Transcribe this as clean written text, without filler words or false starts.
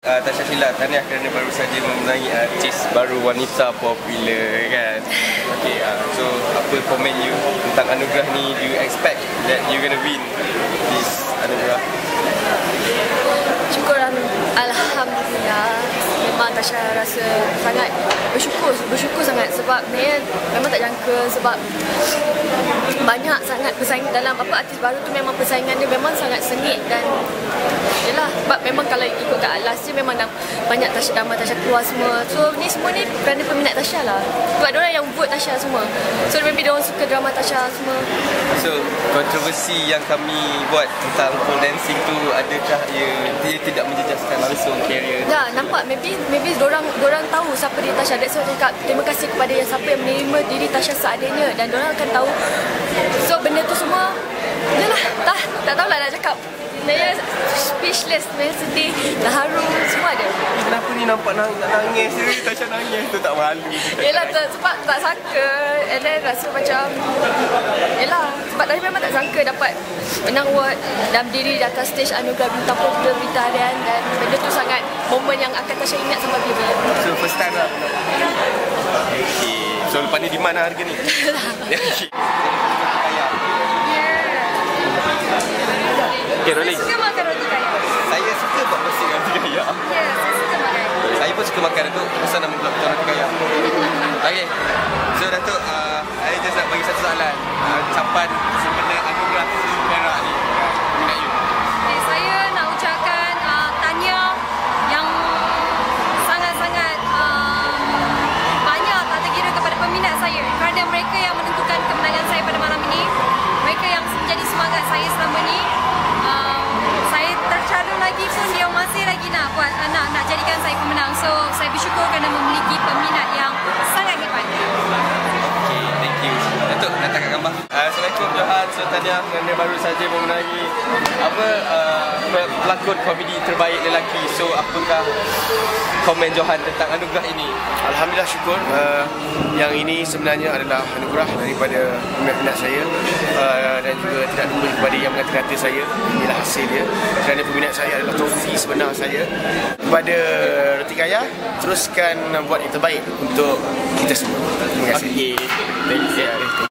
Tasha Sheila, tahniah kerana baru saja memenangi artis baru wanita popular kan. Okay, so apa komen you tentang anugerah ni? Do you expect that you gonna win this anugerah? Syukur, alhamdulillah. Memang Tasha rasa sangat bersyukur sangat sebab memang tak jangka, sebab banyak sangat persaingan dalam artis baru tu. Memang persaingan dia memang sangat sengit dan yelah, sebab memang kalau ikut kat last year memang dah banyak drama Tasha keluar semua. So ni semua ni kerana peminat Tasha lah. Sebab diorang yang vote Tasha semua. So maybe diorang suka drama Tasha semua. So kontroversi yang kami buat tentang pole dancing tu, adakah dia tidak menjejaskan langsung karier? Ya, nampak maybe diorang tahu siapa diri Tasha. That's why cakap terima kasih kepada yang siapa yang menerima diri Tasha seadanya, dan diorang akan tahu. So benda tu semua yelah, tak tahulah nak cakap. Saya speechless, saya sedih, dah haru, semua ada. Kenapa ni nampak nangis? Tasha nangis tu tak malu. Yelah, sebab tak sangka. And then rasa macam yelah, sebab tadi memang tak sangka dapat menang award dan berdiri di atas stage anugerah Bintang Popular Berita Harian, dan benda tu sangat momen yang akan Tasha ingat sampai bila-bila. So first time lah. Okay. So lepas ni di mana harga ni? Okay, rolling. Saya suka makan roti kaya. Saya suka buat bersih roti kaya. Ya, saya suka makan. Saya pun suka makan itu. Pesan nama pula betul roti kaya. Okay. So Datuk, saya just nak bagi satu soalan. Ucapan sebenar anugerah perak ni. Peminat you. Okay, saya nak ucapkan tahniah yang sangat-sangat banyak, tak terkira kepada peminat saya, kerana mereka yang menentukan kemenangan saya pada malam ini. Mereka yang menjadi semangat saya selama ni. Saya tercalon lagi pun dia masih lagi nak buat, nak jadikan saya pemenang. So saya bersyukur kerana memiliki peminat yang sangat hebat. Okay, thank you. Datuk, datang kat gambar. Assalamualaikum Johan. So tahniah kerana baru saja memenangi pelakon komedi terbaik lelaki. So apakah komen Johan tentang anugerah ini? Alhamdulillah, syukur. Yang ini sebenarnya adalah anugerah daripada peminat saya, dan juga tidak lupa kepada yang mengata-kata saya. Inilah hasil dia, kerana peminat saya adalah trofi sebenar saya. Kepada Roti Kaya, teruskan buat yang terbaik untuk kita semua. Terima kasih. Okay. Thank you.